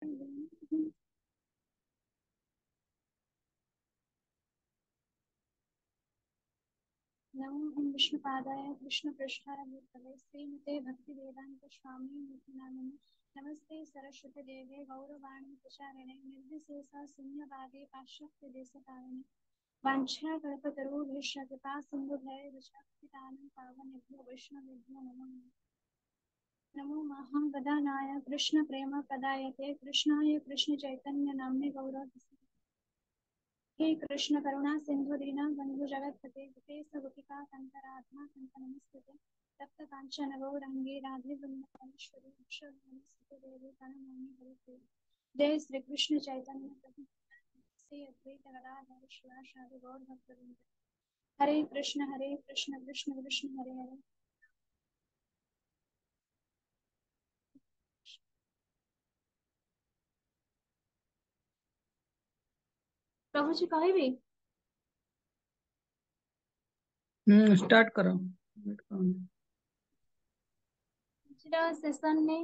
नमो विष्णुपादाय कृष्णपृष्ठाय भूतले श्रीमते भक्तिवेदांत स्वामी नामिने नमस्ते सरस्वती देवे गौरवाणी प्रचारिणे निर्विशेषा शून्यवादे पाश्चात्य देशकारिणे वाञ्छाकल्पतरुभ्यश्च कृपा सिन्धुभ्यैव च पतितानां पावनेभ्यो वैष्णवेभ्यो नमो नमः। नमो महागदानाय कृष्णप्रेमप्रदायते कृष्णाय कृष्णचैतन्य नाम्ने गौरवस्य हे कृष्ण करुणा सिंधु दीना बंधु जगतपते गोपेश गोपिका कांत राधा कांत नमस्ते तप्त कांचन गौरांगी राधे वृंदावनेश्वरी विश्ववंदे देवी प्रणमामि हरिप्रिय। जय श्री कृष्ण चैतन्य प्रभु श्री अद्वैत गदाधर शिवासादि गौर भक्तवृंद। हरे कृष्ण कृष्ण कृष्ण हरे हरे। प्रभु जी कहबी स्टार्ट करो। सेशन ने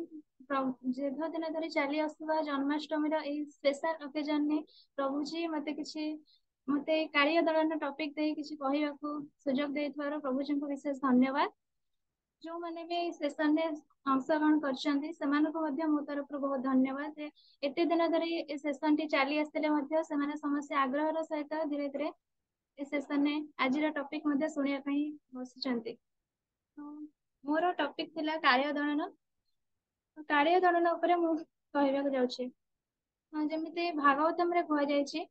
दीर्घ दिन धरी चली आसुवा जन्माष्टमी स्पेशल ओकेजन ने प्रभु जी मते कालिया दलन टॉपिक दे किछि कहिबाकू सुजोग देथिबार प्रभु जी को विशेष धन्यवाद। जो माने भी सेशन ने अंशग्रहण करछन्ती सेमानको मध्ये मो तरफ बहुत धन्यवाद। एते दिन धरी ए सेशन टी चली आस्तिले मध्ये सेमाने समस्त आग्रहर सहित धीरे धीरे ए सेशन ने आजिरा टॉपिक मध्ये सुनिया पई बसिछन्ती। मोर टॉपिक थिला कालिया दलन। कालिया दलन उपरे मु कहबाकू जाउछि जेमिते भागवतम रे कहै जायछि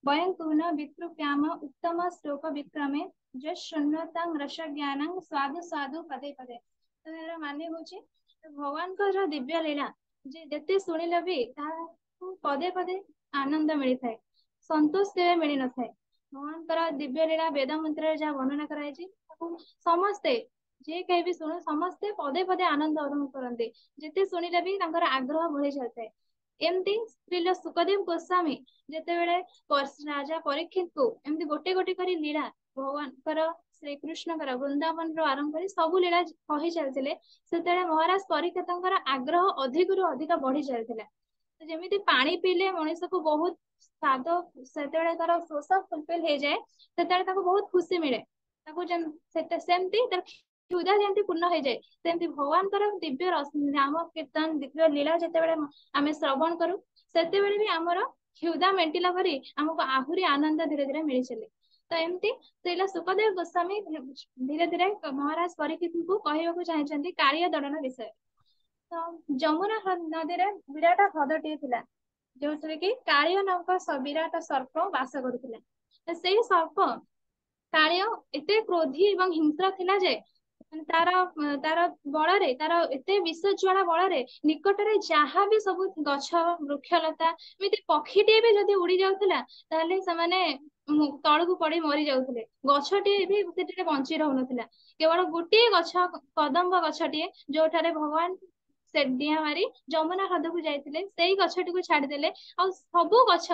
वयं तून विकृप्याम उत्तम श्लोक विक्रमे जशुन्नतं रस ज्ञानं स्वादु स्वादु पदे पदे। तो यार माने होछि भगवान को जो दिव्य लीला जे जते सुनिले भी ताको पदे पदे आनंद मिली थाए संतोष केवे मिली न थाए। भगवान कर दिव्य लीला वेद मंत्र रे जा वर्णना कराई छी समस्ते जे कहीं भी सुनो समस्ते पदे पदे आनंद अनुभव करते जिते शुणिले भी आग्रह बढ़ी चलता एमती स्त्रील सुखदेव गोस्वामी जिते बेले राजा परीक्षित को एमती गोटे गोटे करी लीला भगवान श्री कृष्ण वृंदावन रो आरंभ कर सबू लीला कही चलते से महाराज परीक्षित आग्रह अधिक रु अधिक बढ़ी चलता जमी पानी पीले मनीष को बहुत स्वाद से शोष फुलफिल हो जाए से बहुत खुशी मिले सेमती क्षुधा जमी पूर्ण हो जाए सेमती भगवान दिव्य नाम कीर्तन दिव्य लीला जिते आम श्रवण करूँ से भी आमर क्षुधा मेटिला परी आमको आहरी आनंद धीरे धीरे मिली चले। तो एमती से सुखदेव गोस्वामी धीरे धीरे महाराज परीक्षित को कहवाक चाहते कालिया दलन विषय। तो जमुना नदी में विराट ह्रदटे थिला जो कि कालिया नामक विराट सर्प बास करुला से सर्प कालिय एते क्रोधी एवं हिंस्र थिला जे तार तार बल तार एत विष ज्वाला बल निकटरे जहाँ भी सब गछ वृक्षलता एमती पक्षीटे भी जदि उड़ी जाऊला तलू पड़ मरी जाते गछटे भी बंची रहूना केवल गोटे गछ कदम्ब गछटे जो भगवान से डिया मारी जमुना ह्रद को जाते से गछटी को छाड़देले आ सबू गछ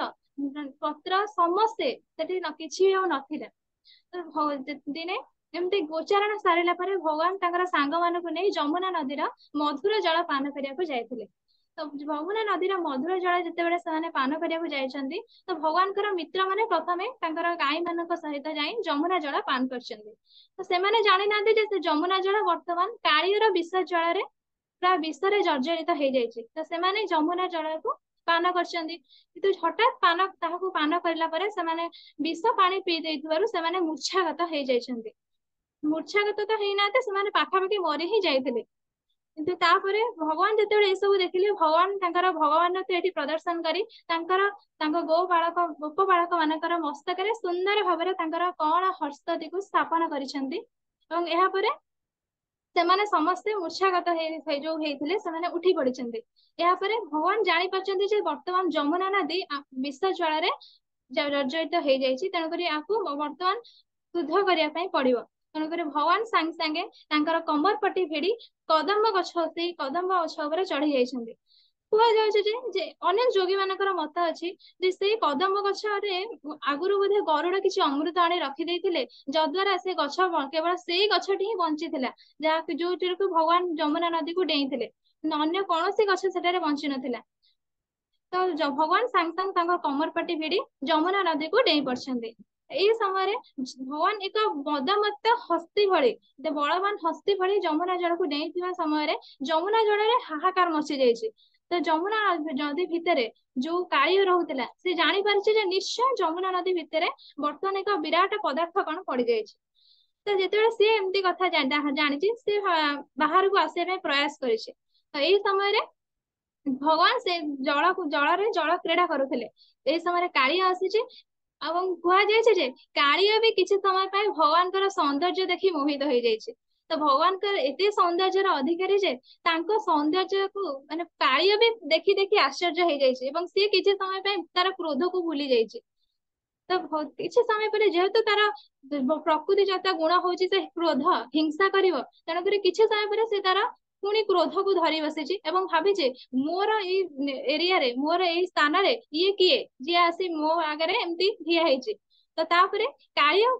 पत्र समस्ते किसी नाला दिने एमती गोचारण सारा भगवान सांग मानक नहीं जमुना नदीर मधुर जल पान करने जाते तो जमुना नदीर मधुर जल जिते से पान करने तो भगवान मित्र मैंने प्रथम गाई मान सहित जाई जमुना जल पान कर जानी ना जमुना जल बर्तमान कालियर विष जल पूरा विषय जर्जरित हो जाए तो से जमुना जल को पान कर हठात पान करने विष पानी पी दे मूर्छागत हो जाती मूर्छागत तो होना पाखापाखि मरी ही जाते किंतु तापरे भगवान जिते ये सब देखिले भगवान भगवान ये प्रदर्शन कर गो बालक गोप बालक मान मस्तक सुंदर भाव कण हस्तति को स्थापन कर समस्ते मूर्छागत जो होते उठी पड़ी भगवान जापर वर्तमान जमुना नदी विष ज्वाल जर्जरित हो जाए तेणुक वर्तमान शुद्ध करने पड़ो तेणुक भगवान सांगे सांगे कमर पट्टी भिड़ी कदम्ब गछ से कदम्ब गछ चढ़ी जाइछन्ति କୁହାଯାଉଛି ଯେ ଅନେକ ଯୋଗୀ ମାନଙ୍କର ମତ ଅଛି ଯେ ସେଇ କଦମ୍ବ ଗଛରେ ଆଗରୁ ବୋଧେ ଗରୁଡ କିଛି ଅମୃତ ଆଣି ରଖିଦେଇଥିଲେ, ଯଦ୍ୱାରା ସେ ଗଛ କେବଳ ସେଇ ଗଛଟି ହିଁ ବଞ୍ଚିଥିଲା, ଯାହା ଯୋଉଥିରୁ ଭଗବାନ ଯମୁନା ନଦୀକୁ ଡେଇଁଥିଲେ। ଅନ୍ୟ କୌଣସି ଗଛ ସେଠାରେ ବଞ୍ଚି ନଥିଲା। ତ ଭଗବାନ ସାଙ୍ଗେ ସାଙ୍ଗେ ତାଙ୍କ କମର ପାଟି ଭିଡି ଯମୁନା ନଦୀକୁ ଡେଇଁ ପଡିଛନ୍ତି। ଏଇ ସମୟରେ ଭଗବାନ ଏକ ମଦମତ୍ତ ହସ୍ତି ଭଳି, ବଳବାନ ହସ୍ତି ଭଳି ଯମୁନା ଜଳକୁ ଡେଇଁଥିବା ସମୟରେ ଯମୁନା ଜଳରେ ହାହାକାର ମଚି ଯାଇଛି। ତ ଯମୁନା ନଦୀ ଭିତରେ ଯୋଉ କାଳିଅ ରହୁଥିଲା, ସେ ଜାଣିପାରିଛି ଯେ ନିଶ୍ଚୟ ଯମୁନା ନଦୀ ଭିତରେ ବର୍ତ୍ତମାନ ଏକ ବିରାଟ ପଦାର୍ଥ କଣ ପଡିଯାଇଛି। ତ ଯେତେବେଳେ ସିଏ ଏମିତି କଥା ଜାଣିଛି, ସେ ବାହାରକୁ ଆସିବା ପାଇଁ ପ୍ରୟାସ କରିଛି। ତ ଏଇ ସମୟରେ ଭଗବାନ ସେ ଜଳରେ ଜଳ କ୍ରୀଡା କରୁଥିଲେ। ଏଇ ସମୟରେ କାଳିଆ ଆସିଛି ଏବଂ କୁହାଯାଇଛି ଯେ କାଳିଆ ବି କିଛି ସମୟ ପାଇଁ ଭଗବାନଙ୍କର ସୌନ୍ଦର୍ଯ୍ୟ ଦେଖି ମୋହିତ ହେଇଯାଇଛି। ତ ଭଗବାନଙ୍କର ଏତେ ସୌନ୍ଦର୍ଯ୍ୟର ଅଧିକାରୀ ଯେ ତାଙ୍କ ସୌନ୍ଦର୍ଯ୍ୟକୁ ମାନେ କାଳିଆ ବି ଦେଖି ଦେଖି ଆଶ୍ଚର୍ଯ୍ୟ ହେଇଯାଇଛି ଏବଂ ସିଏ କିଛି ସମୟ ପାଇଁ ତାର କ୍ରୋଧକୁ ଭୁଲି ଯାଇଛି। ତ କିଛି ସମୟ ପରେ ଯେହେତୁ ତାର ପ୍ରକୃତି ଜାତ ଗୁଣ ହଉଛି ସେ କ୍ରୋଧ ହିଂସା କରିବ, ତେଣୁକରି କିଛି ସମୟ ପରେ ସେ ତାର ପୁଣି କ୍ରୋଧକୁ ଧରି ବସିଛି ଏବଂ ଭାବିଛି ମୋର ଏଇ ଏରିଆରେ, ମୋର ଏଇ ସ୍ଥାନରେ ଇଏ କିଏ ଯିଏ ଆସି ମୋ ଆଗରେ ଏମିତି ଠିଆ ହେଇଛି। ତ ତାପରେ କାଳିଆ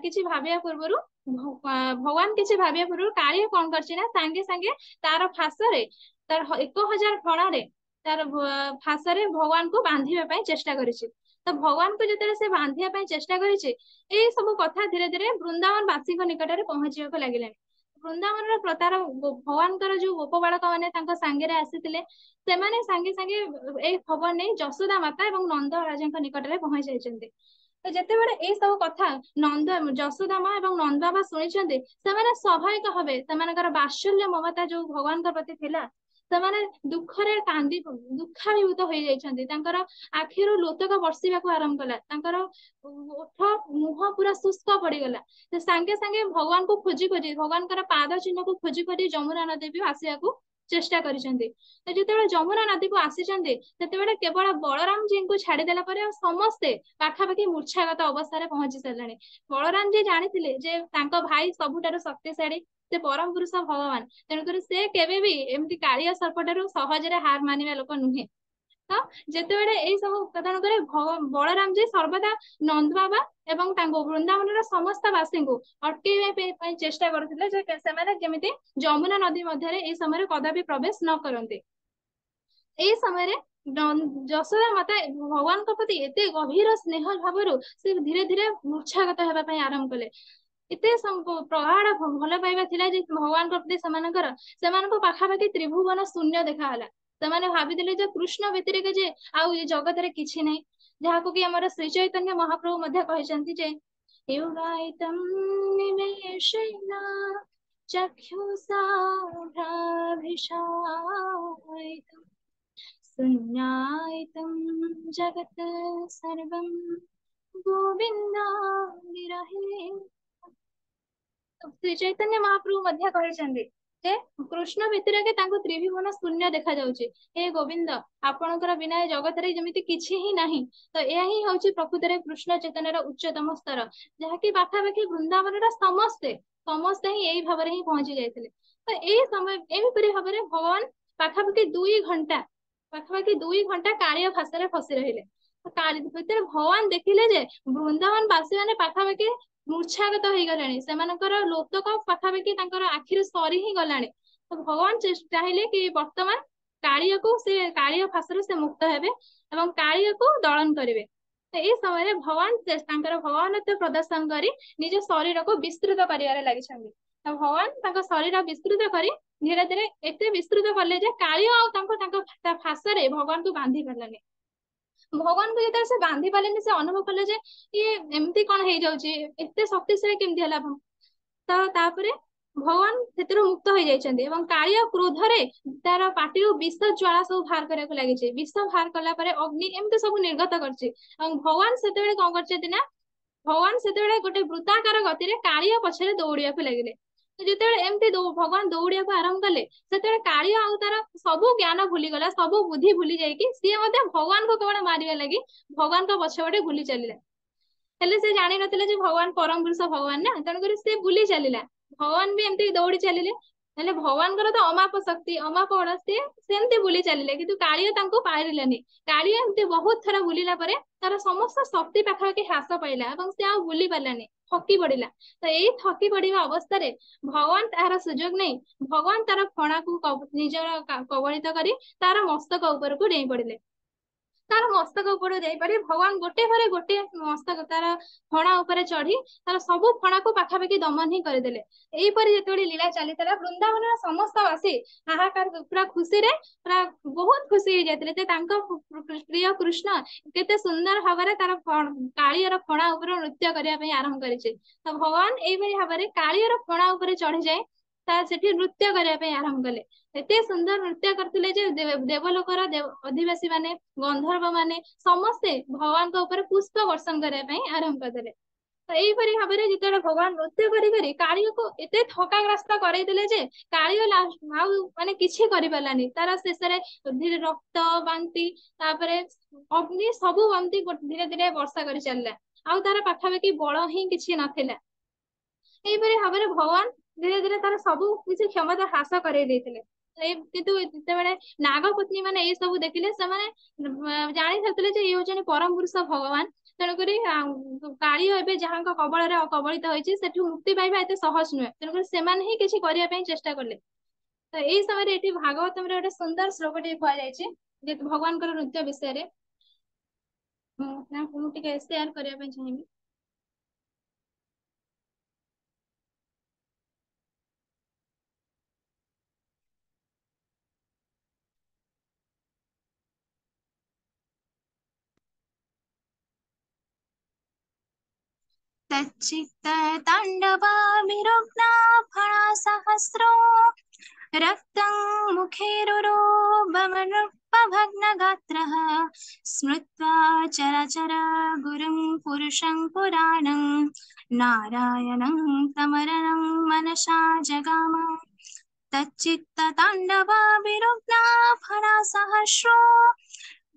କିଛି ଭାବିବା ପୂର୍ବରୁ ଭଗବାନ କିଛି ଭାବିବା ପୂର୍ବରୁ କାଳିଆ କଣ କରିଛି ନା ସାଙ୍ଗେ ସାଙ୍ଗେ ତାର ଫାଶରେ, ତାର 1000 ଫଣାରେ ତାର ଫାଶରେ ଭଗବାନଙ୍କୁ ବାନ୍ଧିବା ପାଇଁ ଚେଷ୍ଟା କରିଛି। ତ ଭଗବାନଙ୍କୁ ଯେତେବେଳେ ସେ ବାନ୍ଧିବା ପାଇଁ ଚେଷ୍ଟା କରିଛି, ଏଇ ସବୁ କଥା ଧୀରେ ଧୀରେ ବୃନ୍ଦାବନ ବାସୀଙ୍କ ନିକଟରେ ପହଞ୍ଚିବାକୁ ଲାଗିଲାଣି। ବୃନ୍ଦାବନର ପ୍ରତାର ଭଗବାନଙ୍କର ଯୋଉ ଗୋପ ବାଳକ ମାନେ ତାଙ୍କ ସାଙ୍ଗରେ ଆସିଥିଲେ, ସେମାନେ ସାଙ୍ଗେ ସାଙ୍ଗେ ଏଇ ଖବର ନେଇ ଯଶୋଦା ମାତା ଏବଂ ନନ୍ଦ ରାଜାଙ୍କ ନିକଟରେ ପହଞ୍ଚି ଯାଇଛନ୍ତି। ତ ଯେତେବେଳେ ଏଇ ସବୁ କଥା ଯଶୋଦା ମା ଏବଂ ନନ୍ଦ ବାବା ଶୁଣିଛନ୍ତି, ସେମାନେ ସ୍ୱାଭାବିକ ଭାବେ ସେମାନଙ୍କର ବାତ୍ସଲ୍ୟ ମମତା ଯୋଉ ଭଗବାନଙ୍କ ପ୍ରତି ଥିଲା, ସେମାନେ ଦୁଃଖରେ କାନ୍ଦି ଦୁଃଖାଭିଭୂତ ହେଇଯାଇଛନ୍ତି। ତାଙ୍କର ଆଖିରୁ ଲୋତକ ବର୍ଷିବାକୁ ଆରମ୍ଭ କଲା, ତାଙ୍କର ଓଠ ମୁହଁ ପୁରା ଶୁଷ୍କ ପଡିଗଲା। ସେ ସାଙ୍ଗେ ସାଙ୍ଗେ ଭଗବାନଙ୍କୁ ଖୋଜି ଖୋଜି, ଭଗବାନଙ୍କର ପାଦ ଚିହ୍ନକୁ ଖୋଜି ଖୋଜି ଯମୁନା ନଦୀ ବି ଆସିବାକୁ ଚେଷ୍ଟା କରିଛନ୍ତି। ତ ଯେତେବେଳେ ଯମୁନା ନଦୀକୁ ଆସିଛନ୍ତି, ସେତେବେଳେ କେବଳ ବଳରାମଜୀଙ୍କୁ ଛାଡିଦେଲା ପରେ ଆଉ ସମସ୍ତେ ପାଖାପାଖି ମୂର୍ଚ୍ଛାଗତ ଅବସ୍ଥାରେ ପହଞ୍ଚି ସାରିଲେଣି। ବଳରାମ ଜୀ ଜାଣିଥିଲେ ଯେ ତାଙ୍କ ଭାଇ ସବୁଠାରୁ ଶକ୍ତିଶାଳୀ, ସେ ପରମ ପୁରୁଷ ଭଗବାନ, ତେଣୁକରି ସେ କେବେ ବି ଏମିତି କାଳିଆ ସର୍ପଠାରୁ ସହଜରେ ହାର ମାନିବା ଲୋକ ନୁହେଁ। ତ ଯେତେବେଳେ ଏଇ ସବୁ ଉତ୍ପାଦନ କରି ବଳରାମ ଜୀ ସର୍ବଦା ନନ୍ଦ ବାବା ଏବଂ ତାଙ୍କ ବୃନ୍ଦାବନର ସମସ୍ତ ବାସୀଙ୍କୁ ଅଟକେଇବା ପାଇଁ ଚେଷ୍ଟା କରୁଥିଲେ ଯେ ସେମାନେ ଯେମିତି ଯମୁନା ନଦୀ ମଧ୍ୟରେ ଏଇ ସମୟରେ କଦାପି ପ୍ରବେଶ ନ କରନ୍ତି। ଏଇ ସମୟରେ ଯଶୋଦା ମାତା ଭଗବାନଙ୍କ ପ୍ରତି ଏତେ ଗଭୀର ସ୍ନେହ ଭାବରୁ ସେ ଧୀରେ ଧୀରେ ମୂର୍ଚ୍ଛାଗତ ହେବା ପାଇଁ ଆରମ୍ଭ କଲେ। ଏତେ ପ୍ରଗାଢ ଭଲ ପାଇବା ଥିଲା ଯେ ଭଗବାନଙ୍କ ପ୍ରତି ସେମାନଙ୍କୁ ପାଖାପାଖି ତ୍ରିଭୁବନ ଶୂନ୍ୟ ଦେଖାଗଲା। ସେମାନେ ଭାବିଥିଲେ ଯେ କୃଷ୍ଣ ବ୍ୟତିରେକ ଯେ ଆଉ ଏ ଜଗତରେ କିଛି ନାହିଁ, ଯାହାକୁ କି ଆମର ଶ୍ରୀ ଚୈତନ୍ୟ ମହାପ୍ରଭୁ ମଧ୍ୟ କହିଛନ୍ତି ଯେ ୟୁଗାଇତଂ ନିମେଷେନ ଚକ୍ଷୁଷା ଭ୍ରାଭିଷାୟିତଂ ଶୂନ୍ୟାୟିତଂ ଜଗତ୍ ସର୍ବଂ ଗୋବିନ୍ଦା ବିରହେ। ଶ୍ରୀ ଚୈତନ୍ୟ ମହାପ୍ରଭୁ ମଧ୍ୟ କହିଛନ୍ତି ଯେ କୃଷ୍ଣ ବ୍ୟତିରେକେ ତାଙ୍କୁ ତ୍ରିଭୁବନ ଶୂନ୍ୟ ଦେଖାଯାଉଛି। ହେ ଗୋବିନ୍ଦ, ଆପଣଙ୍କର ବିନା ଏ ଜଗତରେ ଯେମିତି କିଛି ହିଁ ନାହିଁ। ତ ଏହା ହିଁ ହଉଛି ପ୍ରକୃତରେ କୃଷ୍ଣ ଚେତନାର ଉଚ୍ଚତମ ସ୍ତର, ଯାହାକି ପାଖାପାଖି ବୃନ୍ଦାବନର ସମସ୍ତେ ହିଁ ଏଇ ଭାବରେ ହିଁ ପହଞ୍ଚି ଯାଇଥିଲେ। ତ ଏଇ ସମୟ ଏହିପରି ଭାବରେ ଭଗବାନ ପାଖାପାଖି 2 ଘଣ୍ଟା କାଳିଆ ଫାଶରେ ଫସି ରହିଲେ। ଭିତରେ ଭଗବାନ ଦେଖିଲେ ଯେ ବୃନ୍ଦାବନ ବାସୀ ମାନେ ପାଖାପାଖି ମୂର୍ଚ୍ଛାଗତ ହେଇଗଲେଣି, ସେମାନଙ୍କର ଲୋତକ ପାଖାପାଖି ତାଙ୍କର ଆଖିରୁ ସରି ହିଁ ଗଲାଣି। ତ ଭଗବାନ ଚାହିଁଲେ କି ବର୍ତ୍ତମାନ କାଳିଆ ଫାଶରୁ ସେ ମୁକ୍ତ ହେବେ ଏବଂ କାଳିଆକୁ ଦଳନ କରିବେ। ତ ଏଇ ସମୟରେ ଭଗବାନ ତାଙ୍କର ଭଗବାନତ୍ୱ ପ୍ରଦର୍ଶନ କରି ନିଜ ଶରୀରକୁ ବିସ୍ତୃତ କରିବାରେ ଲାଗିଛନ୍ତି। ତ ଭଗବାନ ତାଙ୍କ ଶରୀର ବିସ୍ତୃତ କରି ଧୀରେ ଧୀରେ ଏତେ ବିସ୍ତୃତ କଲେ ଯେ କାଳିଆ ଆଉ ତାଙ୍କ ଫାଶରେ ଭଗବାନଙ୍କୁ ବାନ୍ଧି ପାରିଲାନି। ଭଗବାନଙ୍କୁ ଯେତେବେଳେ ସେ ବାନ୍ଧି ପାରିଲେନି, ସେ ଅନୁଭବ କଲେ ଯେ ଇଏ ଏମିତି କଣ ହେଇଯାଉଛି, ଏତେ ଶକ୍ତିଶାଳୀ କେମିତି ହେଲା। ତ ତାପରେ ଭଗବାନ ସେଥିରୁ ମୁକ୍ତ ହେଇଯାଇଛନ୍ତି ଏବଂ କାଳିଆ କ୍ରୋଧରେ ତାର ପାଟିରୁ ବିଷ ଜ୍ୱାଳା ସବୁ ବାହାର କରିବାକୁ ଲାଗିଛି। ବିଷ ବାହାର କଲା ପରେ ଅଗ୍ନି ଏମିତି ସବୁ ନିର୍ଗତ କରିଛି ଏବଂ ଭଗବାନ ସେତେବେଳେ କଣ କରିଛନ୍ତି ନା, ଭଗବାନ ସେତେବେଳେ ଗୋଟେ ବୃତ୍ତାକାର ଗତିରେ କାଳିଆ ପଛରେ ଦୌଡିବାକୁ ଲାଗିଲେ। ଯେତେବେଳେ ଏମିତି ଭଗବାନ ଦୌଡିବାକୁ ଆରମ୍ଭ କଲେ, ସେତେବେଳେ କାଳିଆ ଆଉ ତାର ସବୁ ଜ୍ଞାନ ଭୁଲିଗଲା, ସବୁ ବୁଦ୍ଧି ଭୁଲି ଯାଇକି ସିଏ ମଧ୍ୟ ଭଗବାନଙ୍କୁ କେବଳ ମାରିବା ଲାଗି ଭଗବାନଙ୍କ ପଛପଟେ ଭୁଲି ଚାଲିଲା। ହେଲେ ସେ ଜାଣିନଥିଲେ ଯେ ଭଗବାନ ପରମ ପୁରୁଷ ଭଗବାନ ନା, ତେଣୁକରି ସେ ବୁଲି ଚାଲିଲା। ଭଗବାନ ବି ଏମିତି ଦୌଡି ଚାଲିଲେ। ହେଲେ ଭଗବାନଙ୍କର ତ ଅମାପ ଶକ୍ତି ଅମାପ ବଳ, ସେ ସେମିତି ବୁଲି ଚାଲିଲେ କିନ୍ତୁ କାଳିଅ ତାଙ୍କୁ ପାରିଲେନି। କାଳିଅ ଏମିତି ବହୁତ ଥର ବୁଲିଲା ପରେ ତାର ସମସ୍ତ ଶକ୍ତି ପାଖାପାଖି ହ୍ରାସ ପାଇଲା ଏବଂ ସେ ଆଉ ବୁଲି ପାରିଲାନି, ଥକି ପଡିଲା। ତ ଏଇ ଥକି ପଡିବା ଅବସ୍ଥାରେ ଭଗବାନ ତାହାର ସୁଯୋଗ ନେଇ ଭଗବାନ ତାର ଫଣାକୁ ନିଜର କବଳିତ କରି ତାର ମସ୍ତକ ଉପରକୁ ଡେଇଁ ପଡିଲେ। ତାର ମସ୍ତକ ଉପରୁ ଯାଇପାରି ଭଗବାନ ଗୋଟେ ପରେ ଗୋଟେ ମସ୍ତକ ତାର ଫଣା ଉପରେ ଚଢି ତାର ସବୁ ଫଣାକୁ ପାଖାପାଖି ଦମନ ହିଁ କରିଦେଲେ। ଏଇପରି ଯେତେବେଳେ ଲୀଳା ଚାଲିଥିଲା ବୃନ୍ଦାବନର ସମସ୍ତ ବାସୀ ହାହାକାର ପୁରା ଖୁସିରେ ପୁରା ବହୁତ ଖୁସି ହେଇଯାଇଥିଲେ ଯେ ତାଙ୍କ ପ୍ରିୟ କୃଷ୍ଣ କେତେ ସୁନ୍ଦର ଭାବରେ ତାର କାଳିଆର ଫଣା ଉପରେ ନୃତ୍ୟ କରିବା ପାଇଁ ଆରମ୍ଭ କରିଛି। ତ ଭଗବାନ ଏଇଭଳି ଭାବରେ କାଳିଆର ଫଣା ଉପରେ ଚଢିଯାଏ ତା ସେଠି ନୃତ୍ୟ କରିବା ପାଇଁ ଆରମ୍ଭ କଲେ। ଏତେ ସୁନ୍ଦର ନୃତ୍ୟ କରିଥିଲେ ଯେ ଦେବଲୋକର ଅଧିବାସୀ ମାନେ ଗନ୍ଧର୍ବ ମାନେ ସମସ୍ତେ ଭଗବାନଙ୍କ ଉପରେ ପୁଷ୍ପ ବର୍ଷଣ କରିବା ପାଇଁ ଆରମ୍ଭ କରିଦେଲେ। ତ ଏଇପରି ଭାବରେ ଯେତେବେଳେ ଭଗବାନ ନୃତ୍ୟ କରି କରି କାଳିକୁ ଏତେ ଥକାଗ୍ରସ୍ତ କରେଇଦେଲେ ଯେ କାଳିଅ ଆଉ ମାନେ କିଛି କରିପାରିଲାନି। ତାର ଶେଷରେ ଧୀରେ ରକ୍ତ ବାନ୍ତି ତାପରେ ଅଗ୍ନି ସବୁ ଏମିତି ଧୀରେ ଧୀରେ ବର୍ଷା କରି ଚାଲିଲା। ଆଉ ତାର ପାଖାପାଖି ବଳ ହିଁ କିଛି ନଥିଲା। ଏଇପରି ଭାବରେ ଭଗବାନ ଧୀରେ ଧୀରେ ତାର ସବୁ କିଛି କ୍ଷମତା ହ୍ରାସ କରେଇ ଦେଇଥିଲେ। କିନ୍ତୁ ଯେତେବେଳେ ନାଗପତ୍ନୀ ମାନେ ଏଇ ସବୁ ଦେଖିଲେ ସେମାନେ ଜାଣି ସାରିଥିଲେ ଯେ ଇଏ ହଉଛନ୍ତି ପରମ ପୁରୁଷ ଭଗବାନ। ତେଣୁକରି କାଳିଅ ଏବେ ଯାହାଙ୍କ କବଳରେ କବଳିତ ହୋଇଛି ସେଠୁ ମୁକ୍ତି ପାଇବା ଏତେ ସହଜ ନୁହେଁ। ତେଣୁକରି ସେମାନେ ହିଁ କିଛି କରିବା ପାଇଁ ଚେଷ୍ଟା କଲେ। ତ ଏଇ ସମୟରେ ଏଠି ଭାଗବତମରେ ଗୋଟେ ସୁନ୍ଦର ଶ୍ଲୋକଟିଏ କୁହାଯାଇଛି ଯେ ଭଗବାନଙ୍କର ନୃତ୍ୟ ବିଷୟରେ। ମୁଁ ଟିକେ ସେୟାର କରିବା ପାଇଁ ଚାହିଁବି। तच्चित्त ताण्डवाभिरुग्ना फणासहस्रो रक्तं मुखेरुरोबमनृपभग्नगात्रः स्मृत्वा चरचर गुरुं पुरुषं पुराणं नारायणं तमरणं मनसा जगाम। तच्चित्तताण्डवाभिरुग्ना फणासहस्रो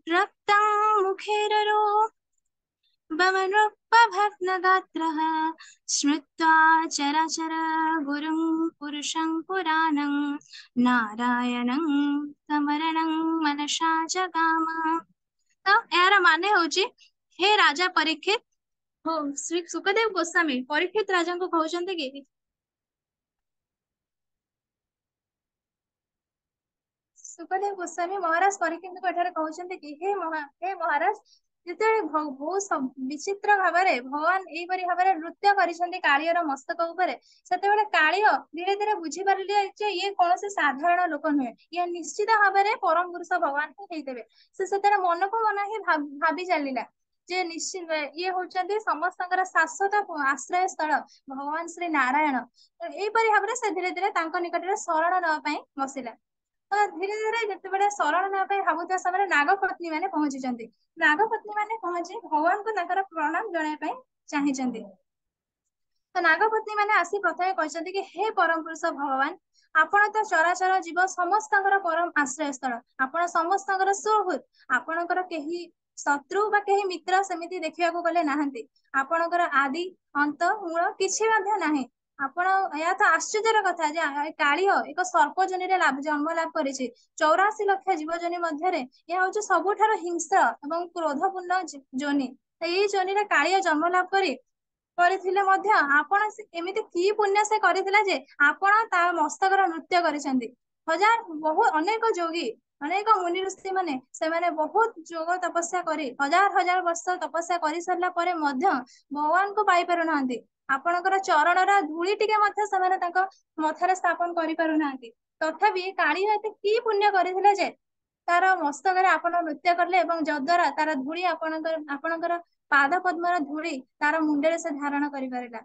रक्तं मुखेरुरोबमनृपभग्नगात्रः स्मृत्वा चरचर गुरुं पुरुषं पुराणं नारायणं तमरणं मनसा जगाम। तो यार माने होची हे राजा परीक्षित। हो श्री सुखदेव गोस्वामी परीक्षित राजा को कहउछन्ते कि सुखदेव गोस्वामी महाराज परीक्षित को एठारे कहउछन्ते कि हे महाराज ଯେତେବେଳେ ବହୁତ ବିଚିତ୍ର ଭାବରେ ଭଗବାନ ଏଇପରି ଭାବରେ ନୃତ୍ୟ କରିଛନ୍ତି କାଳିଅର ମସ୍ତକ ଉପରେ, ସେତେବେଳେ କାଳିଅ ଧୀରେ ଧୀରେ ବୁଝିପାରିଲେ ଯେ ଇଏ କୌଣସି ସାଧାରଣ ଲୋକ ନୁହେଁ, ଇଏ ନିଶ୍ଚିତ ଭାବରେ ପରମ ପୁରୁଷ ଭଗବାନ ହିଁ ହେଇଥିବେ। ସେ ସେଥିରେ ମନକୁ ମନ ହିଁ ଭାବି ଚାଲିଲା ଯେ ନିଶ୍ଚିତ ଇଏ ହଉଛନ୍ତି ସମସ୍ତଙ୍କର ଶାଶ୍ୱତ ଆଶ୍ରୟ ସ୍ଥଳ ଭଗବାନ ଶ୍ରୀ ନାରାୟଣ। ଏଇପରି ଭାବରେ ସେ ଧୀରେ ଧୀରେ ତାଙ୍କ ନିକଟରେ ଶରଣ ନେବା ପାଇଁ ବସିଲା। ତ ଧୀରେ ଧୀରେ ଯେତେବେଳେ ଶରଣ ନେବା ପାଇଁ ଭାବୁଥିବା ସମୟରେ ନାଗପତ୍ନୀ ମାନେ ପହଞ୍ଚିଛନ୍ତି। ନାଗପତ୍ନୀ ମାନେ ପହଞ୍ଚି ଭଗବାନଙ୍କୁ ତାଙ୍କର ପ୍ରଣାମ ଜଣାଇବା ପାଇଁ ଚାହିଁଛନ୍ତି। ତ ନାଗପତ୍ନୀ ମାନେ ଆସି ପ୍ରଥମେ କହିଛନ୍ତି କି ହେ ପରମ ପୁରୁଷ ଭଗବାନ, ଆପଣ ତ ଚରାଚର ଜୀବ ସମସ୍ତଙ୍କର ପରମ ଆଶ୍ରୟ ସ୍ଥଳ, ଆପଣ ସମସ୍ତଙ୍କର ସୁହୃତ, ଆପଣଙ୍କର କେହି ଶତ୍ରୁ ବା କେହି ମିତ୍ର ସେମିତି ଦେଖିବାକୁ ଗଲେ ନାହାନ୍ତି। ଆପଣଙ୍କର ଆଦି ଅନ୍ତ ମୂଳ କିଛି ମଧ୍ୟ ନାହିଁ। ଆପଣ ଏହା ତ ଆଶ୍ଚର୍ଯ୍ୟର କଥା ଯେ କାଳିଅ ଏକ ସର୍ପ ଯୋନିରେ ଜନ୍ମ ଲାଭ କରିଛି। 84 ଲକ୍ଷ ଜୀବଜନି ମଧ୍ୟରେ ଏହା ହଉଛି ସବୁଠାରୁ ହିଂସ୍ର ଏବଂ କ୍ରୋଧପୂର୍ଣ୍ଣ ଯୋନି। ଏଇ ଯୋନିରେ କାଳିଅ ଜନ୍ମ ଲାଭ କରିଥିଲେ ମଧ୍ୟ ଆପଣ ଏମିତି କି ପୁଣ୍ୟ ସେ କରିଥିଲା ଯେ ଆପଣ ତା ମସ୍ତକର ନୃତ୍ୟ କରିଛନ୍ତି। ଅନେକ ଯୋଗୀ ଅନେକ ମୁନି ଋଷି ମାନେ ସେମାନେ ବହୁତ ଯୋଗ ତପସ୍ୟା କରି ହଜାର ହଜାର ବର୍ଷ ତପସ୍ୟା କରି ସାରିଲା ପରେ ମଧ୍ୟ ଭଗବାନଙ୍କୁ ପାଇପାରୁନାହାନ୍ତି। ଆପଣଙ୍କର ଚରଣର ଧୂଳି ଟିକେ ମଧ୍ୟ ସେମାନେ ତାଙ୍କ ମଥାରେ ସ୍ଥାପନ କରିପାରୁନାହାନ୍ତି। ତଥାପି କାଳିଅ ଏତେ କି ପୁଣ୍ୟ କରିଥିଲେ ଯେ ତାର ମସ୍ତକରେ ଆପଣ ନୃତ୍ୟ କଲେ ଏବଂ ଯଦ୍ୱାରା ତାର ଧୂଳି ଆପଣଙ୍କର ପାଦ ପଦ୍ମର ଧୂଳି ତାର ମୁଣ୍ଡରେ ସେ ଧାରଣ କରିପାରିଲା।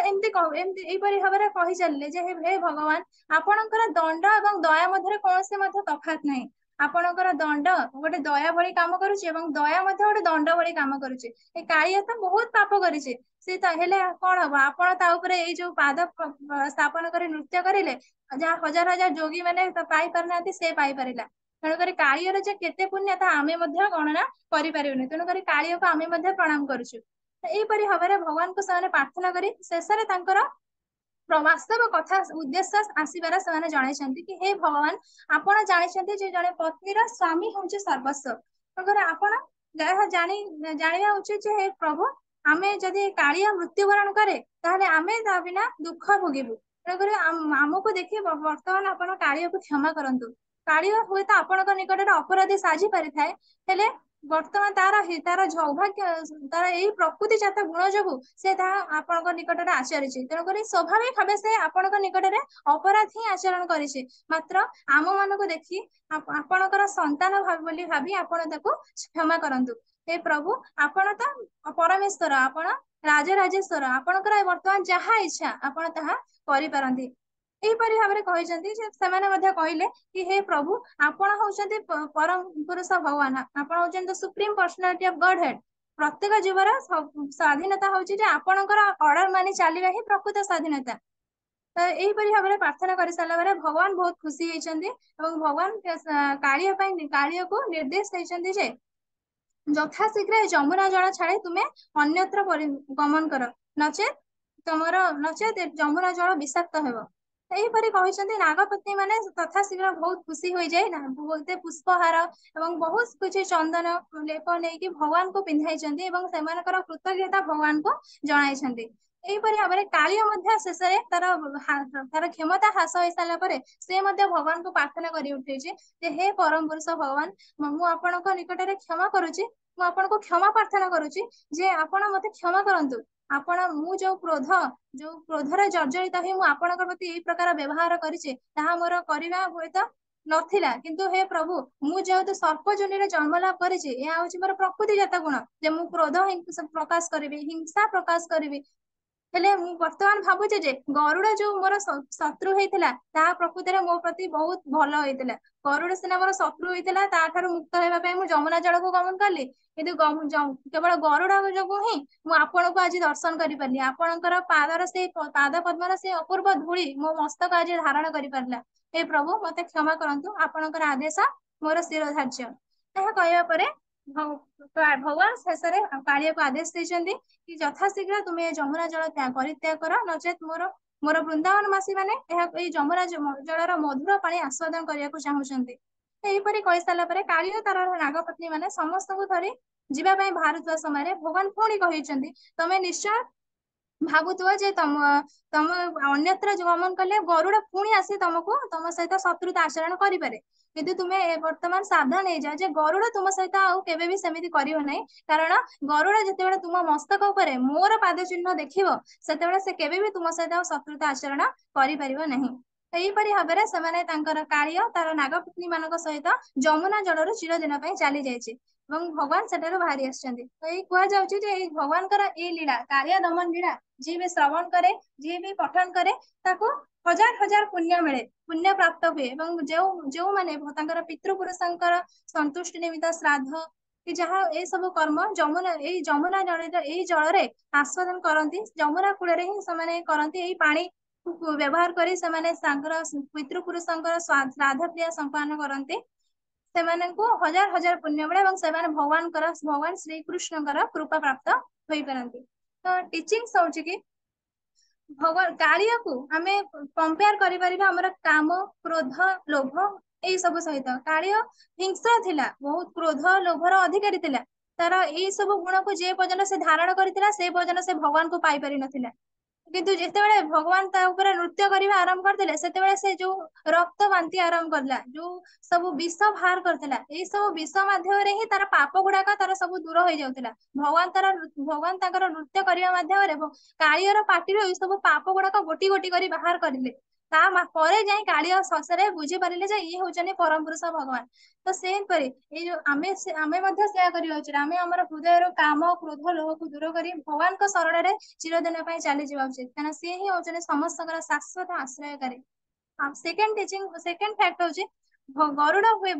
ଏମିତି ଏଇପରି ଭାବରେ କହି ଚାଲିଲେ ଯେ ହେ ଭଗବାନ, ଆପଣଙ୍କର ଦଣ୍ଡ ଏବଂ ଦୟା ମଧ୍ୟରେ କୌଣସି ମଧ୍ୟ ତଫାତ ନାହିଁ। ଆପଣଙ୍କର ଦଣ୍ଡ ଗୋଟେ ଦୟା ଭଳି କାମ କରୁଛି ଏବଂ ଦୟା ମଧ୍ୟ ଗୋଟେ ଦଣ୍ଡ ଭଳି କାମ କରୁଛି। ଏ କାଳିଆ ତ ବହୁତ ପାପ କରିଛି, ସେ ତ ହେଲେ କଣ ହବ, ଆପଣ ତା ଉପରେ ଏଇ ଯୋଉ ପାଦ ସ୍ଥାପନ କରି ନୃତ୍ୟ କରିଲେ, ଯାହା ହଜାର ହଜାର ଯୋଗୀ ମାନେ ପାଇ ପାରୁନାହାନ୍ତି ସେ ପାଇପାରିଲା। ତେଣୁକରି କାଳିଅର ଯେ କେତେ ପୁଣ୍ୟ ତାହା ଆମେ ମଧ୍ୟ ଗଣନା କରିପାରିବୁନି। ତେଣୁକରି କାଳିଅକୁ ଆମେ ମଧ୍ୟ ପ୍ରଣାମ କରୁଛୁ। ଏଇପରି ଭାବରେ ଭଗବାନଙ୍କୁ ସେମାନେ ପ୍ରାର୍ଥନା କରି ଶେଷରେ ତାଙ୍କର वास्तव कथा उद्देश्य आसबार से जन कि हे भगवान आपण जानते जड़े पत्नीर स्वामी हूँ सर्वस्व तेणुकर आपण जाना उचित हे प्रभु आमे जदि कालिया मृत्युवरण करे ताहले आमे ता बिना दुख भोगिबु तेणुकर आमको देखिए वर्तमान आपण कालिया को क्षमा करंतु कालिया हुए तो आपण निकट अपराधी साजी पारि थाए हेले वर्तमान तार तार सौभाग्य तार यही प्रकृति जात गुण जो से आपण निकट आचरी तेणुक स्वाभाविक भाव से आपण निकट में अपराध ही आचरण करे मात्र आम मान को देखी आपणकर संतान भावी आपण क्षमा करंतु हे प्रभु आपण तो परमेश्वर आपण राजराजेश्वर आपणकर वर्तमान जहाँ इच्छा आपण ताहा करि पारंती एहीपरि भाव में कहले कि हे प्रभु आपण होउछन्ति परम पुरुष भगवान आपण होउछन्ति supreme personality of Godhead प्रत्येक जीवर स्वाधीनता होउछि जे आपणकर ऑर्डर मानि चलिबा ही प्रकृत स्वाधीनता तो एहीपरि भाव में प्रार्थना कर सारा बारे भगवान बहुत खुशी होइछन्ति एवं भगवान कालिया को निर्देश देइछन्ति जे यथा शीघ्र जमुना जल छाड़ी तुम्हें अन्यत्र गमन कर नचेत जमुना जल विषाक्त हेब यहीपरि कहते नागपत्नी माने तथा शीघ्र बहुत खुशी हो जाए बोलते पुष्पहार एवं बहुत कुछ चंदन लेप नहीं भगवान को पिंधाई कृतज्ञता भगवान को जनाई यहीपरि भाव में कालिया शेष तार क्षमता ह्रास हो सारा पर से भगवान को प्रार्थना कर उठे हे परम पुरुष भगवान मुझे निकट में क्षमा करुच्ची मुझे क्षमा प्रार्थना करुच्ची जे आपण मत क्षमा करंतु आपण मु जो क्रोधर जर्जरित हुई आपण प्रति यही प्रकार व्यवहार करिचे ताहा मोर करबा हुए तो नथिला किंतु हे प्रभु मु जेहेतु सर्प जोनि जन्म लाभ करिचे या होची मोर प्रकृति जात गुण जे मु क्रोध प्रकाश करिवि हिंसा प्रकाश करिवि हेले मु वर्तमान भाबुचे जे गरुड़ जो मोर शत्रु होइतिला ता प्रकृति रे मो प्रति बहुत भल होइतिला गरुड़ सिना मोर शत्रु होइतिला ता ठारू मुक्त हेबा पय मु जमुना जल को गमन करली किंतु केवल गरुड़ जो ही मु आपण को आज दर्शन करि परली आपणकर पादर से पाद पद्मर से अपूर्व धूली मो मस्तक आज धारण करि परला हे प्रभु मते क्षमा करंतु आपणकर आदेश मोर शिरोधार्य एहा कहया परे भगवान शेष कालिया को आदेश देइछन्ति कि यथाशीघ्र तुम्हें जमुना जल परित्याग कर नचेत मोर मोर वृंदावनवासी माने जमुना जलर मधुर पानी आस्वादन करने को चाहूछन्ति एहीपरि कहि सारा परे कालिया तार नागपत्नी माने समस्त को धरी जीवा पय बाहरुवा समय भगवान पुणी कहिछन्ति तमे निश्चय भावुथुव जे तम अन्यत्र गमन कले गरुड़ पुणी आसी तुमको तुम सहित शत्रुता आचरण करें किंतु तुम्हें वर्तमान सावधान हो जा जे गरुड़ तुम सहित आउ केबे भी सेमिति करियो नै कारण गरुड़ जेतेबेले तुम मस्तक उपरे मोर पाद चिन्ह देखिबो सेतेबेले से केबे भी तुम सहित शत्रुता आचरण करि परिबो नहीं एहीपरि भाबरे सेमाने तांकर कालिया तार नागपत्नी मानक सहित जमुना जलर चिरदिन पय चली जायछि भगवान सेठारु बाहरी आछन्ति एही कुआ जाउछि जे भगवान कर ए लीला कालिया दमन लीला जी भी श्रवण करे जी भी पठन करे ताको हजार हजार पुण्य मिले पुण्य प्राप्त हुए जो जो माने तांकर पितृपुरुषंकर संतुष्टि निमित्त श्राद्ध कि जहाँ ए सब कर्म जमुना जल रे आस्वादन करती जमुना कूल ही से करती यही पानी व्यवहार करी पितृपुरुषंकर श्राद्ध क्रिया संपादन करती हजार हजार पुण्य मिले भगवान श्री कृष्ण कृपा प्राप्त हो पारती तो टीचिंग्स होची कि भगवान कालिया को आमे कंपेयर करि परिबा हमर काम क्रोध लोभ ए सब सहित कालिया हिंसा थिला बहुत क्रोध लोभर अधिकारी थिला तार ए सब गुण को जे पर्यंत से धारण करथिला से पर्यंत से भगवान को पाई पारि नथिला किंतु जेतेबेले भगवान ता ऊपर नृत्य करिबा आरंभ करथिले सेतेबेले से जो रक्त बांति आरंभ करला जो सब विष बाहर करथिला ए सब विष माध्यम रे ही तार पाप गुडा का तार सब दूर हो जाउथिला भगवान ताकर नृत्य करिबा माध्यम रे कालियर पाटी रो ए सब पाप गुडा का गोटी गोटी करी बाहर करले ता परे जाई कालिया ससरे बुझी पारिले जे ई होचने परम पुरुष भगवान तो से परे ए जो आमे मध्य सेया करियो अछि आमे हमर हृदय रो काम क्रोध लोभ को दूर करी भगवान को शरण रे चिरदिन पय चली जीवा उचित काना से ही होचने समस्तकर शाश्वत आश्रयकारी सेकंड टीचिंग सेकंड फैक्ट होची गरुड़ हुए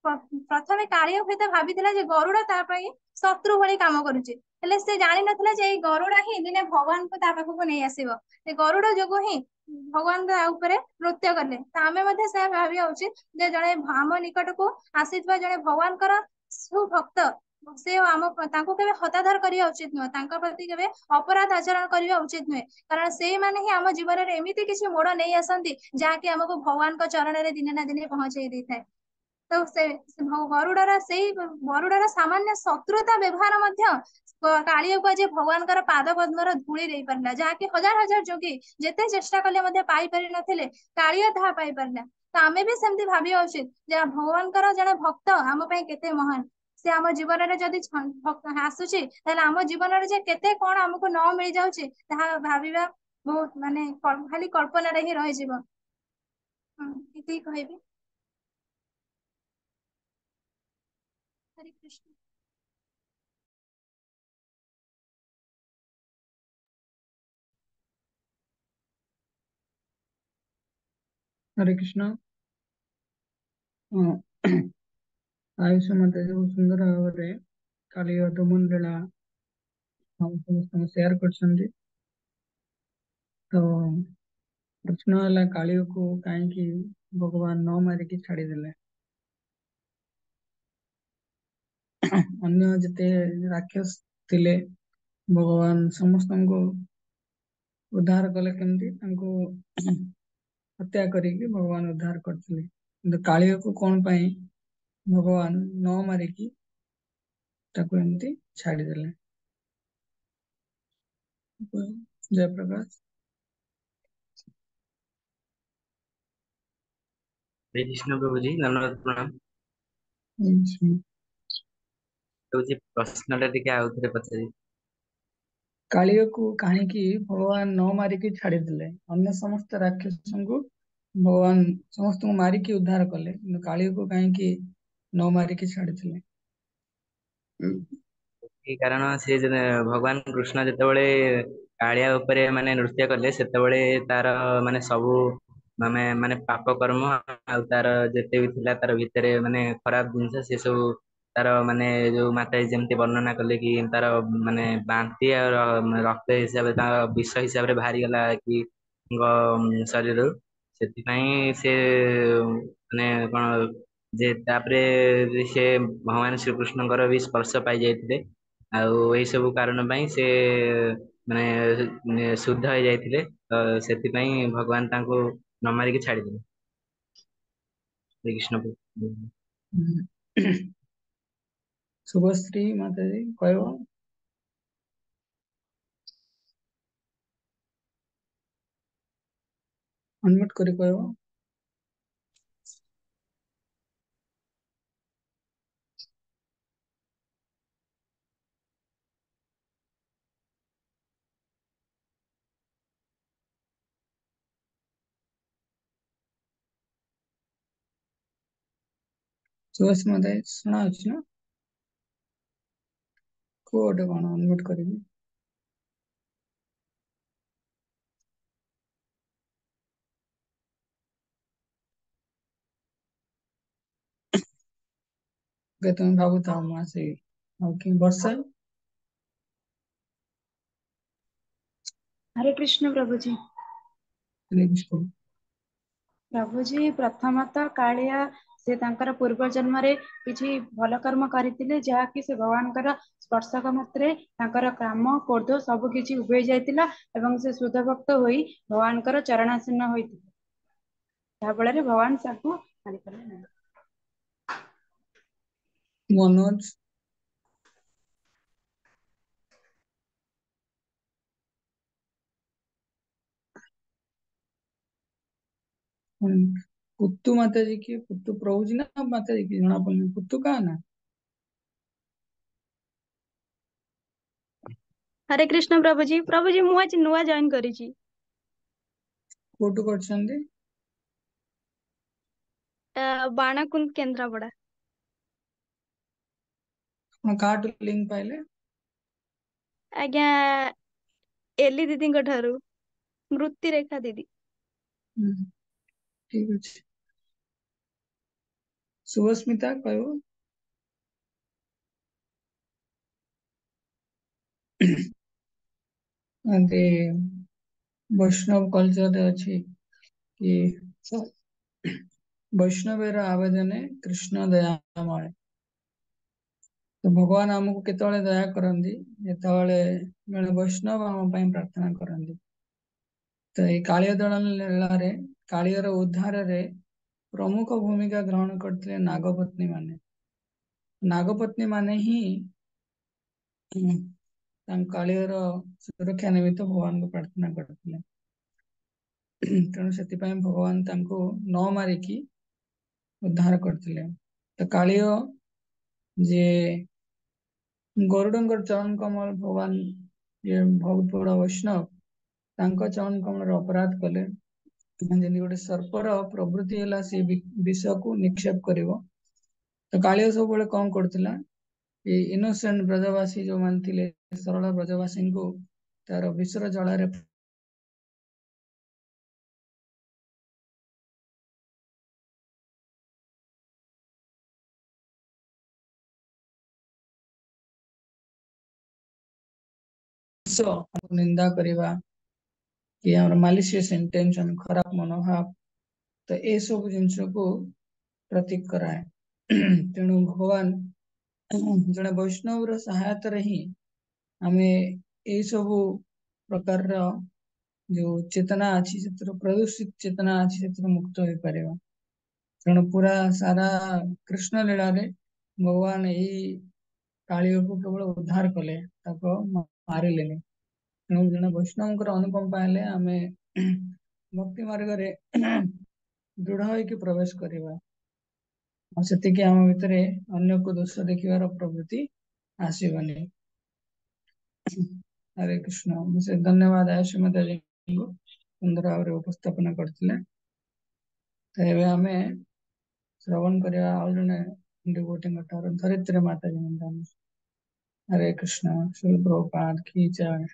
प्रथमे कालिया हुए भाभी जे गरुड़ ता पय शत्रु भली काम करुचे हेले से जानि नथला जे गरुड़ ही दिने भगवान को ता पाखु नै आसीबो से गरुड़ जोगु ही भगवान ऊपर नृत्य कले आमे मध्य से भाविया उचित जे जने आम निकट को आसीथबा जने भगवान कर सुभक्त से आम तांको केबे हताधार करिया उचित नुहे, तांका प्रति केबे अपराध आचरण करिया उचित नुहे, कारण से माने ही आम जीवन रे एमिति किछि मोड़ नै आसंती जाके हमको भगवान को चरण रे दिने ना दिने पहुंचै दै थाए। तो से गरुड़र से गरुड़र सामान्य शत्रुता व्यवहार मध्य कालिया को आज भगवान पाद पद्मर धूली दे पारला, जहाँकि हजार हजार जोगी जेते चेष्टा कले मध्य पाई पारि नथिले कालिया ताहा पाई पारला। तो आमे भी सेमती भाबिया उचित जे भगवान जने भक्त आम पई केते महान, से आम जीवन रे जदि आसुची ताले आम जीवन रे जे केते कोन हमको न मिल जाउची ताहा भाबिबा बहुत माने खाली कल्पना रे ही रहि जीव। इति कहबी। हरे कृष्ण। हरे कृष्ण। आयुष माता जी बहुत सुंदर भाव में काली दमन लीला हम समस्त शेयर कर। तो प्रश्न है काली को कहीं भगवान न मारिकी छाड़देले। अन्य जिते राक्षस थिले भगवान समस्त को उद्धार कले, केमती हत्या करिकी भगवान उद्धार करते। काली को कौन पाई भगवान न मारिकी ताको एमती छाड़देले। जय प्रकाश। हरे कृष्ण प्रभु जी, धन्यवाद प्रणाम। तो जी प्रश्न टिके आउ थे पचारि। कालिया को कहीं भगवान न मारिकी छाड़देले, अन्य समस्त राक्षस को भगवान समस्त को मारिकी उद्धार कले, कालिया को कहीं न मारिकी छाड़देले। कारण से भगवान कृष्ण जितेबाला कालिया उपरे माने नृत्य कले सेतेबाला तार माने सबु माने माने पाप कर्म आ तार जेते भी थिला तार भितरे माने खराब जिनस से सब तार माने जो माता जेमती वर्णना कले कि तार माने बांति और रक्त हिसाब से विष हिसाब से बाहरी गला कि शरीर से माने कौन जे तापरे से भगवान श्री कृष्णकर भी स्पर्श पाई जाइए आउ यही सब कारण पाई से माने शुद्ध हो जाइए। तो से भगवान तांको न मारिकी छाड़देले। श्री कृष्ण। शुभश्री माता जी कह अनम्यूट करी कह। शुभश्री माता जी सुना अच्छी ना कोटे कौन अनम्यूट करी। तुम भावुता मुझे वर्षा। हरे कृष्ण प्रभु जी। प्रभु जी प्रथमतः कालिया से तांकर पूर्व जन्म रे किछि भल कर्म करितिले, जहाँकि से भगवानकर स्पर्शक मात्रे तांकर काम क्रोध सब किछि उभय जाइतिला एवं से शुद्ध भक्त होई भगवानकर चरणासीन्न होइतिले, जहा फଳରେ भगवान साकु मारि पाले नहीं। मनोज पुत्तु माता जी की पुत्तु प्रभु जी ना माता जी की जना पड़े पुत्तु का ना। हरे कृष्ण प्रभु जी मु आज नुआ जॉइन करी छी। कोटु करछंदी बाणाकुंड केंद्रापड़ा। काटु लिंक पाइले आज्ञा एली दीदी ठारू मृत्यु रेखा दीदी। ठीक अछि। सुस्मिता कहू अरे वैष्णव कल्चर अच्छी कि वैष्णवेर आवेदने कृष्ण दयामय तो भगवान आमको केतବେଳେ दया करंदी ଯେତେବେଳେ ଜଣେ ବୈଷ୍ଣବ ଆମ ପାଇଁ ପ୍ରାର୍ଥନା କରନ୍ତି। ତ ଏଇ କାଳିୟ ଦଳନ ଲୀଳାରେ କାଳିୟର ଉଦ୍ଧାରରେ ପ୍ରମୁଖ ଭୂମିକା ଗ୍ରହଣ କରିଥିଲେ ନାଗପତ୍ନୀ ମାନେ। ନାଗପତ୍ନୀ ମାନେ ହିଁ ତାଙ୍କ କାଳିୟର ସୁରକ୍ଷା ନିମିତ୍ତ ଭଗବାନଙ୍କୁ ପ୍ରାର୍ଥନା କରିଥିଲେ। ତେଣୁ ସେଥିପାଇଁ ଭଗବାନ ତାଙ୍କୁ ନ ମାରିକି ଉଦ୍ଧାର କରିଥିଲେ। ତ କାଳିୟ ଯେ ଗରୁଡଙ୍କର ଚରଣ କମଳ ଭଗବାନ ଯେ ବହୁତ ବଡ ବୈଷ୍ଣବ ତାଙ୍କ ଚରଣ କମଳରେ ଅପରାଧ କଲେ। ଯେମିତି ଗୋଟେ ସର୍ପର ପ୍ରବୃତ୍ତି ହେଲା ସେ ବିଷକୁ ନିକ୍ଷେପ କରିବ। ତ କାଳିୟ ସବୁବେଳେ କଣ କରୁଥିଲା, ଏଇ ଇନୋସେଣ୍ଟ ବ୍ରଜବାସୀ ଯୋଉମାନେ ଥିଲେ ସରଳ ବ୍ରଜବାସୀଙ୍କୁ ତାର ବିଷର ଜଳରେ ନିନ୍ଦା କରିବା କି ଆମର ମାଲିସିୟସ୍ ଇଣ୍ଟେନସନ ଖରାପ ମନୋଭାବ, ତ ଏସବୁ ଜିନିଷକୁ ପ୍ରତୀକ କରାଏ। ତେଣୁ ଭଗବାନ ଜଣେ ବୈଷ୍ଣବର ସହାୟତାରେ ହିଁ ଆମେ ଏଇ ସବୁ ପ୍ରକାରର ଯୋଉ ଚେତନା ଅଛି ସେଥିରୁ ପ୍ରଦୂଷିତ ଚେତନା ଅଛି ସେଥିରୁ ମୁକ୍ତ ହେଇପାରିବା। ତେଣୁ ପୁରା ସାରା କୃଷ୍ଣ ଲୀଳାରେ ଭଗବାନ ଏଇ କାଳିୟକୁ କେବଳ ଉଦ୍ଧାର କଲେ, ତାକୁ ମାରିଲେନି। ତେଣୁ ଜଣେ ବୈଷ୍ଣବଙ୍କର ଅନୁକମ୍ପା ହେଲେ ଆମେ ଭକ୍ତି ମାର୍ଗରେ ଦୃଢ ହେଇକି ପ୍ରବେଶ କରିବା। ଆଉ ସେତିକି ଆମ ଭିତରେ ଅନ୍ୟକୁ ଦୋଷ ଦେଖିବାର ପ୍ରବୃତ୍ତି ଆସିବନି। ହରେ କୃଷ୍ଣ। ସେ ଧନ୍ୟବାଦ ଶ୍ରୀମତୀଙ୍କୁ ସୁନ୍ଦର ଭାବରେ ଉପସ୍ଥାପନ କରିଥିଲେ। ତ ଏବେ ଆମେ ଶ୍ରବଣ କରିବା ଆଉ ଜଣେ ଡିଭୋଟିଙ୍କ ଠାରୁ ଧରିତ୍ରୀ ମାତାଜୀ। हरे कृष्णा। श्री प्रभुपाद की जय।